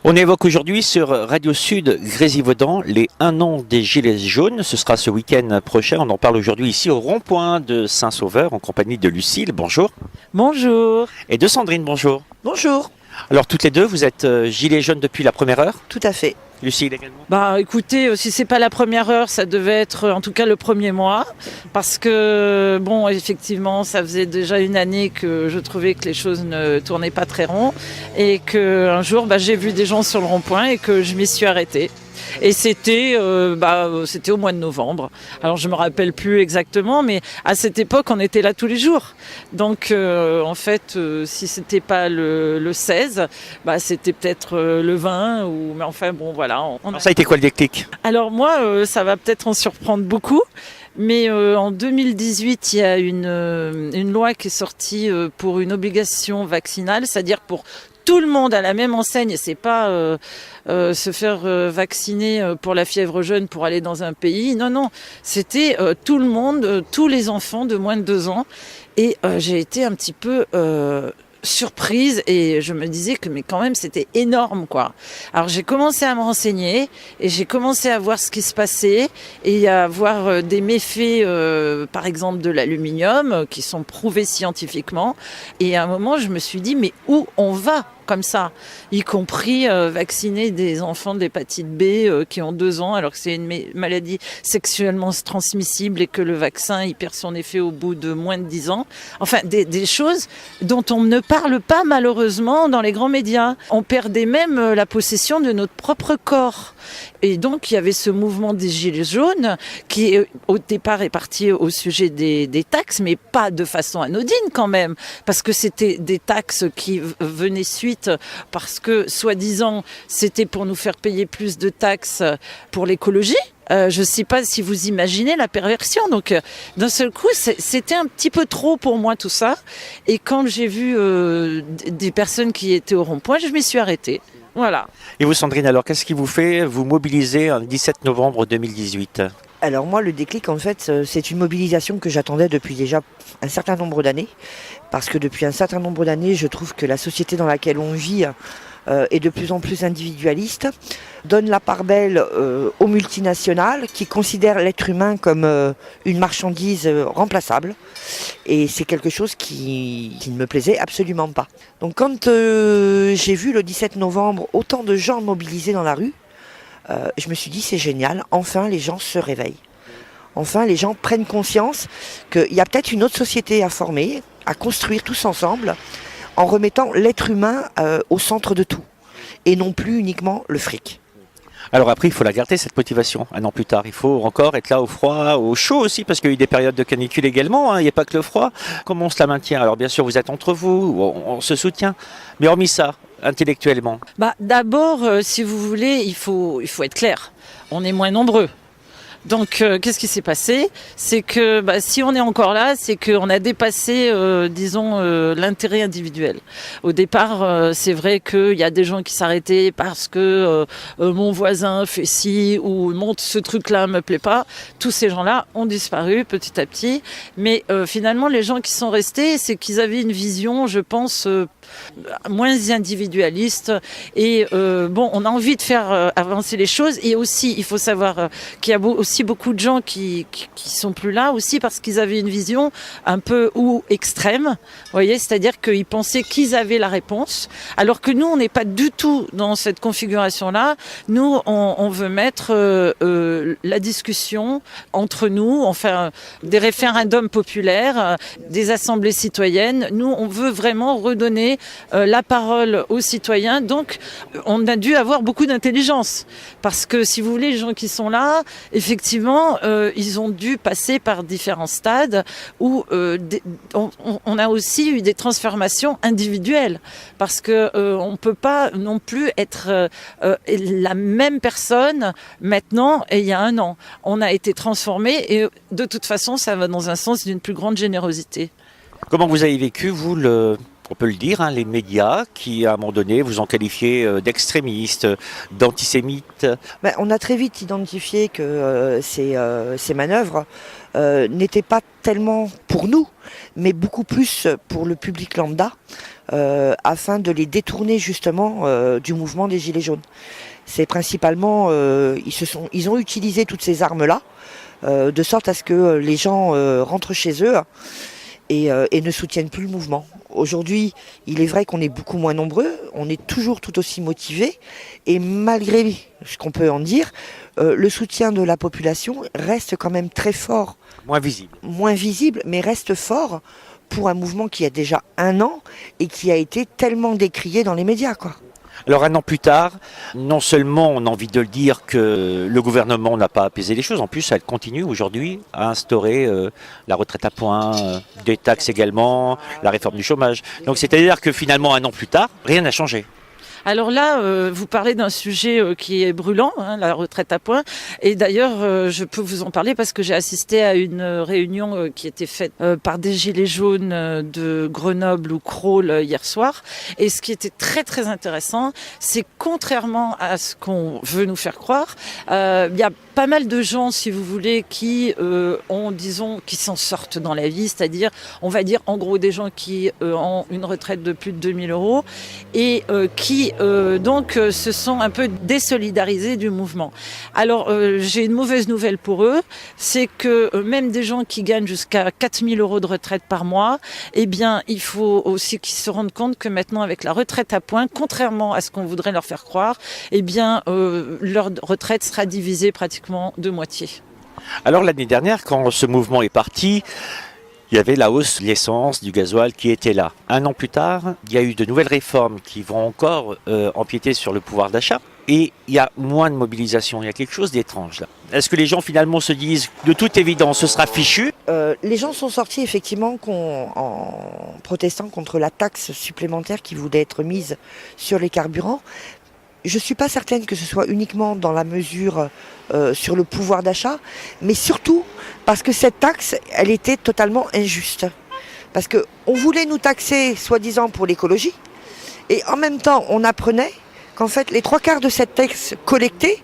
On évoque aujourd'hui sur Radio Sud Grésivaudan les 1 an des Gilets jaunes. Ce sera ce week-end prochain. On en parle aujourd'hui ici au rond-point de Saint-Sauveur en compagnie de Lucille. Bonjour. Bonjour. Et de Sandrine. Bonjour. Bonjour. Alors toutes les deux, vous êtes Gilets jaunes depuis la première heure. Tout à fait. Lucille également. Bah écoutez, si c'est pas la première heure, ça devait être en tout cas le premier mois, parce que bon, effectivement, ça faisait déjà une année que je trouvais que les choses ne tournaient pas très rond, et que un jour, j'ai vu des gens sur le rond-point et que je m'y suis arrêtée. Et c'était au mois de novembre. Alors je me rappelle plus exactement, mais à cette époque, on était là tous les jours. Donc en fait, si c'était pas le 16, c'était peut-être le 20 mais enfin bon voilà. Alors ça a été quoi le déclic ? Alors moi, ça va peut-être en surprendre beaucoup. Mais en 2018, il y a une loi qui est sortie pour une obligation vaccinale, c'est-à-dire pour tout le monde à la même enseigne. C'est pas se faire vacciner pour la fièvre jaune pour aller dans un pays. Non, c'était tout le monde, tous les enfants de moins de 2 ans. Et j'ai été un petit peu surprise et je me disais que mais quand même c'était énorme quoi. Alors j'ai commencé à me renseigner et j'ai commencé à voir ce qui se passait et à voir des méfaits par exemple de l'aluminium qui sont prouvés scientifiquement, et à un moment je me suis dit mais où on va comme ça, y compris vacciner des enfants d'hépatite B qui ont 2 ans alors que c'est une maladie sexuellement transmissible et que le vaccin il perd son effet au bout de moins de 10 ans. Enfin des choses dont on ne parle pas malheureusement dans les grands médias. On perdait même la possession de notre propre corps. Et donc il y avait ce mouvement des Gilets jaunes qui au départ est parti au sujet des taxes, mais pas de façon anodine quand même, parce que c'était des taxes qui venaient suite parce que soi-disant c'était pour nous faire payer plus de taxes pour l'écologie. Je ne sais pas si vous imaginez la perversion. Donc, d'un seul coup, c'était un petit peu trop pour moi tout ça. Et quand j'ai vu des personnes qui étaient au rond-point, je m'y suis arrêtée. Voilà. Et vous Sandrine, alors qu'est-ce qui vous fait vous mobiliser le 17 novembre 2018 ? Alors moi, le déclic, en fait, c'est une mobilisation que j'attendais depuis déjà un certain nombre d'années. Parce que depuis un certain nombre d'années, je trouve que la société dans laquelle on vit est de plus en plus individualiste, donne la part belle aux multinationales qui considèrent l'être humain comme une marchandise remplaçable. Et c'est quelque chose qui ne me plaisait absolument pas. Donc quand j'ai vu le 17 novembre autant de gens mobilisés dans la rue, je me suis dit c'est génial, enfin les gens se réveillent. Enfin les gens prennent conscience qu'il y a peut-être une autre société à former, à construire tous ensemble, en remettant l'être humain au centre de tout, et non plus uniquement le fric. Alors après, il faut la garder cette motivation 1 an plus tard. Il faut encore être là au froid, au chaud aussi, parce qu'il y a eu des périodes de canicule également, il n'y a pas que le froid. Comment on se la maintient ? Alors bien sûr, vous êtes entre vous, on se soutient, mais hormis ça, intellectuellement. D'abord, si vous voulez, il faut être clair. On est moins nombreux. Donc, qu'est-ce qui s'est passé ? C'est que si on est encore là, c'est qu'on a dépassé, l'intérêt individuel. Au départ, c'est vrai qu'il y a des gens qui s'arrêtaient parce que mon voisin fait ci ou ce truc-là me plaît pas. Tous ces gens-là ont disparu petit à petit. Mais finalement, les gens qui sont restés, c'est qu'ils avaient une vision, je pense, moins individualiste. Et on a envie de faire avancer les choses. Et aussi, il faut savoir qu'il y a aussi beaucoup de gens qui sont plus là aussi parce qu'ils avaient une vision un peu extrême, vous voyez, c'est-à-dire qu'ils pensaient qu'ils avaient la réponse, alors que nous on n'est pas du tout dans cette configuration-là. Nous on veut mettre la discussion entre nous, enfin des référendums populaires, des assemblées citoyennes. Nous on veut vraiment redonner la parole aux citoyens. Donc on a dû avoir beaucoup d'intelligence parce que si vous voulez, les gens qui sont là, effectivement, ils ont dû passer par différents stades où on a aussi eu des transformations individuelles parce que on peut pas non plus être la même personne maintenant et il y a 1 an. On a été transformés et de toute façon, ça va dans un sens d'une plus grande générosité. Comment vous avez vécu, vous, on peut le dire, hein, les médias qui, à un moment donné, vous ont qualifié d'extrémistes, d'antisémites. On a très vite identifié que ces manœuvres n'étaient pas tellement pour nous, mais beaucoup plus pour le public lambda, afin de les détourner justement du mouvement des Gilets jaunes. C'est principalement, ils ont utilisé toutes ces armes-là, de sorte à ce que les gens rentrent chez eux et ne soutiennent plus le mouvement. Aujourd'hui, il est vrai qu'on est beaucoup moins nombreux, on est toujours tout aussi motivés, et malgré ce qu'on peut en dire, le soutien de la population reste quand même très fort. Moins visible. Moins visible, mais reste fort pour un mouvement qui a déjà 1 an et qui a été tellement décrié dans les médias, quoi. Alors 1 an plus tard, non seulement on a envie de le dire que le gouvernement n'a pas apaisé les choses, en plus elle continue aujourd'hui à instaurer la retraite à points, des taxes également, la réforme du chômage. Donc c'est-à-dire que finalement 1 an plus tard, rien n'a changé. Alors là, vous parlez d'un sujet qui est brûlant, hein, la retraite à points. Et d'ailleurs, je peux vous en parler parce que j'ai assisté à une réunion qui était faite par des Gilets jaunes de Grenoble ou Crolles hier soir. Et ce qui était très très intéressant, c'est contrairement à ce qu'on veut nous faire croire, il y a pas mal de gens, si vous voulez, qui qui s'en sortent dans la vie, c'est-à-dire, on va dire en gros des gens qui ont une retraite de plus de 2000 € et qui donc se sont un peu désolidarisés du mouvement. Alors j'ai une mauvaise nouvelle pour eux, c'est que même des gens qui gagnent jusqu'à 4000 € de retraite par mois, eh bien il faut aussi qu'ils se rendent compte que maintenant avec la retraite à points, contrairement à ce qu'on voudrait leur faire croire, eh bien leur retraite sera divisée pratiquement de moitié. Alors l'année dernière, quand ce mouvement est parti, il y avait la hausse de l'essence, du gasoil qui était là. 1 an plus tard, il y a eu de nouvelles réformes qui vont encore empiéter sur le pouvoir d'achat. Et il y a moins de mobilisation, il y a quelque chose d'étrange là. Est-ce que les gens finalement se disent, de toute évidence, ce sera fichu ? Les gens sont sortis effectivement en protestant contre la taxe supplémentaire qui voulait être mise sur les carburants. Je ne suis pas certaine que ce soit uniquement dans la mesure sur le pouvoir d'achat, mais surtout parce que cette taxe, elle était totalement injuste. Parce qu'on voulait nous taxer, soi-disant, pour l'écologie, et en même temps, on apprenait qu'en fait, les 3/4 de cette taxe collectée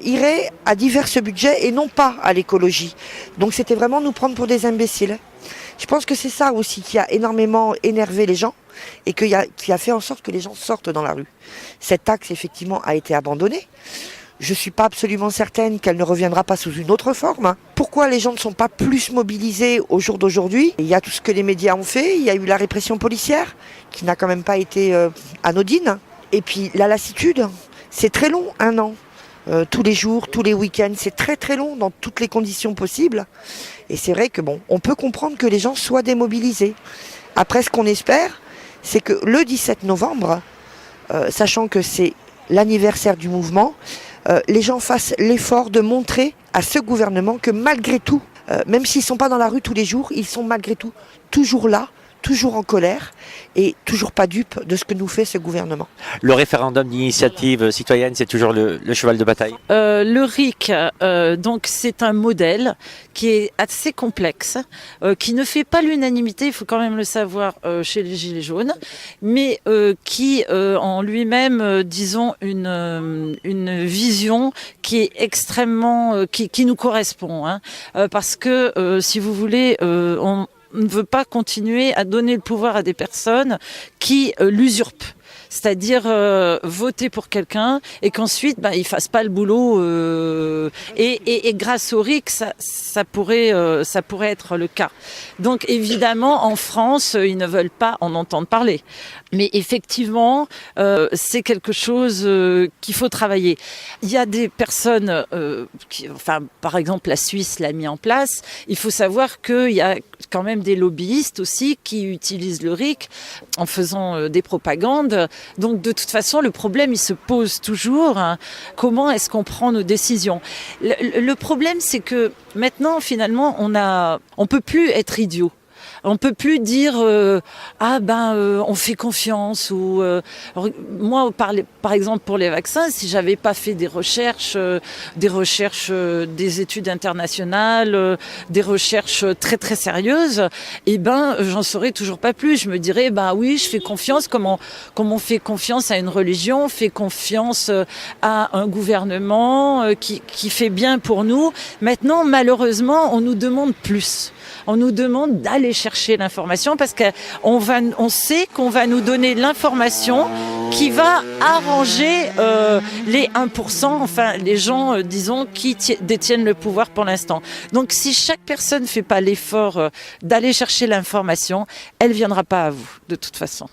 iraient à divers budgets et non pas à l'écologie. Donc c'était vraiment nous prendre pour des imbéciles. Je pense que c'est ça aussi qui a énormément énervé les gens et qui a fait en sorte que les gens sortent dans la rue. Cette taxe, effectivement, a été abandonnée. Je ne suis pas absolument certaine qu'elle ne reviendra pas sous une autre forme. Pourquoi les gens ne sont pas plus mobilisés au jour d'aujourd'hui ? Il y a tout ce que les médias ont fait, il y a eu la répression policière, qui n'a quand même pas été anodine. Et puis la lassitude, c'est très long, 1 an. Tous les jours, tous les week-ends, c'est très très long dans toutes les conditions possibles. Et c'est vrai que on peut comprendre que les gens soient démobilisés. Après, ce qu'on espère, c'est que le 17 novembre, sachant que c'est l'anniversaire du mouvement, les gens fassent l'effort de montrer à ce gouvernement que malgré tout, même s'ils ne sont pas dans la rue tous les jours, ils sont malgré tout toujours là, toujours en colère et toujours pas dupes de ce que nous fait ce gouvernement. Le référendum d'initiative citoyenne, c'est toujours le cheval de bataille. Le RIC, donc c'est un modèle qui est assez complexe, qui ne fait pas l'unanimité, il faut quand même le savoir, chez les Gilets jaunes, mais qui en lui-même, disons, une vision qui est extrêmement, qui nous correspond, hein, parce que si vous voulez, on ne veut pas continuer à donner le pouvoir à des personnes qui l'usurpent. C'est-à-dire voter pour quelqu'un et qu'ensuite il fasse pas le boulot et grâce au RIC ça pourrait être le cas. Donc évidemment en France ils ne veulent pas en entendre parler. Mais effectivement c'est quelque chose qu'il faut travailler. Il y a des personnes par exemple la Suisse l'a mis en place. Il faut savoir qu'il y a quand même des lobbyistes aussi qui utilisent le RIC en faisant des propagandes. Donc de toute façon, le problème, il se pose toujours. Hein. Comment est-ce qu'on prend nos décisions ? Le problème, c'est que maintenant, finalement, on peut plus être idiot. On peut plus dire on fait confiance ou moi par exemple pour les vaccins, si j'avais pas fait des recherches, des études internationales, des recherches très très sérieuses, j'en saurais toujours pas plus. Je me dirais oui, je fais confiance comme on fait confiance à une religion, on fait confiance à un gouvernement qui fait bien pour nous. Maintenant, malheureusement, on nous demande plus. On nous demande d'aller chercher l'information parce qu'on sait qu'on va nous donner l'information qui va arranger les 1%, enfin les gens, disons, qui détiennent le pouvoir pour l'instant. Donc si chaque personne ne fait pas l'effort d'aller chercher l'information, elle ne viendra pas à vous, de toute façon.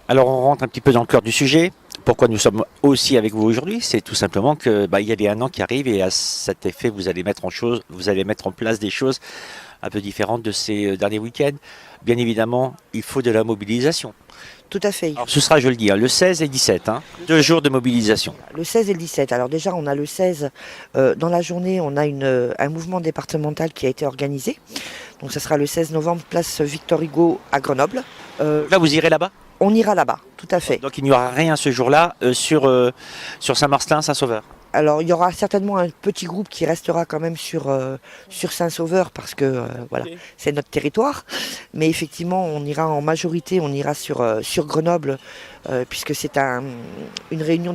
Alors on rentre un petit peu dans le cœur du sujet. Pourquoi nous sommes aussi avec vous aujourd'hui? C'est tout simplement que il y a les 1 an qui arrivent et à cet effet, vous allez mettre en place des choses un peu différentes de ces derniers week-ends. Bien évidemment, il faut de la mobilisation. Tout à fait. Alors ce sera, je le dis, le 16 et 17, 2 jours de mobilisation. Le 16 et le 17. Alors déjà, on a le 16, dans la journée, on a un mouvement départemental qui a été organisé. Donc ça sera le 16 novembre, place Victor Hugo à Grenoble. Là, vous irez là-bas? On ira là-bas, tout à fait. Donc il n'y aura rien ce jour-là sur Saint-Marcelin, Saint-Sauveur? Alors il y aura certainement un petit groupe qui restera quand même sur Saint-Sauveur parce que c'est notre territoire. Mais effectivement, on ira en majorité, on ira sur Grenoble puisque c'est une réunion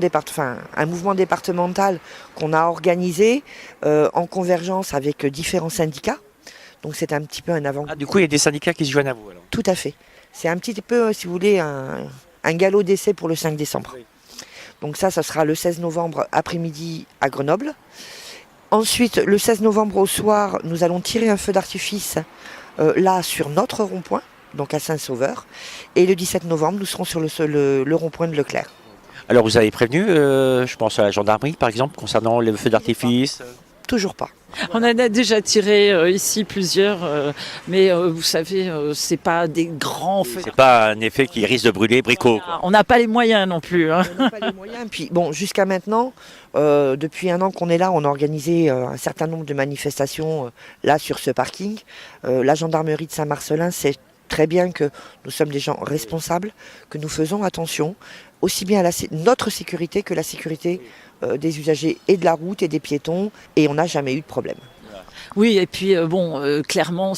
un mouvement départemental qu'on a organisé en convergence avec différents syndicats. Donc c'est un petit peu un avant. Du coup, il y a des syndicats qui se joignent à vous alors? Tout à fait. C'est un petit peu, si vous voulez, un galop d'essai pour le 5 décembre. Oui. Donc ça sera le 16 novembre après-midi à Grenoble. Ensuite, le 16 novembre au soir, nous allons tirer un feu d'artifice là sur notre rond-point, donc à Saint-Sauveur. Et le 17 novembre, nous serons sur le rond-point de Leclerc. Alors vous avez prévenu, je pense à la gendarmerie par exemple, concernant les feux d'artifice? Toujours pas. On en a déjà tiré ici plusieurs, mais vous savez, c'est pas des grands feux. C'est pas un effet qui risque de brûler bricot. On n'a pas les moyens non plus. On n'a pas les moyens. Puis bon, jusqu'à maintenant, depuis 1 an qu'on est là, on a organisé un certain nombre de manifestations là sur ce parking. La gendarmerie de Saint-Marcelin sait très bien que nous sommes des gens responsables, que nous faisons attention, aussi bien à notre sécurité que la sécurité des usagers et de la route et des piétons, et on n'a jamais eu de problème. Oui, et puis clairement, on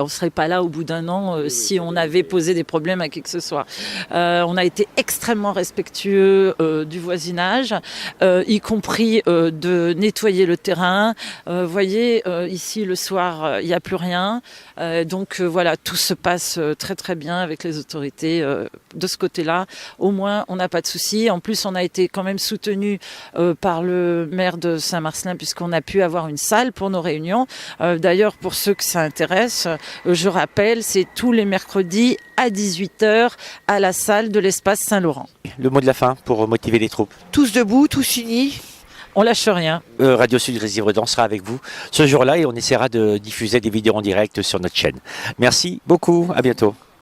serait pas là au bout d'1 an si on avait posé des problèmes à qui que ce soit. On a été extrêmement respectueux du voisinage, y compris de nettoyer le terrain. Voyez, ici le soir, il n'y a plus rien. Donc voilà, tout se passe très très bien avec les autorités de ce côté-là. Au moins, on n'a pas de soucis. En plus, on a été quand même soutenu par le maire de Saint-Marcelin puisqu'on a pu avoir une salle pour nos réunions. D'ailleurs, pour ceux que ça intéresse, je rappelle, c'est tous les mercredis à 18h à la salle de l'espace Saint-Laurent. Le mot de la fin pour motiver les troupes? Tous debout, tous unis. On lâche rien. Radio Sud Résidence sera avec vous ce jour-là et on essaiera de diffuser des vidéos en direct sur notre chaîne. Merci beaucoup, à bientôt.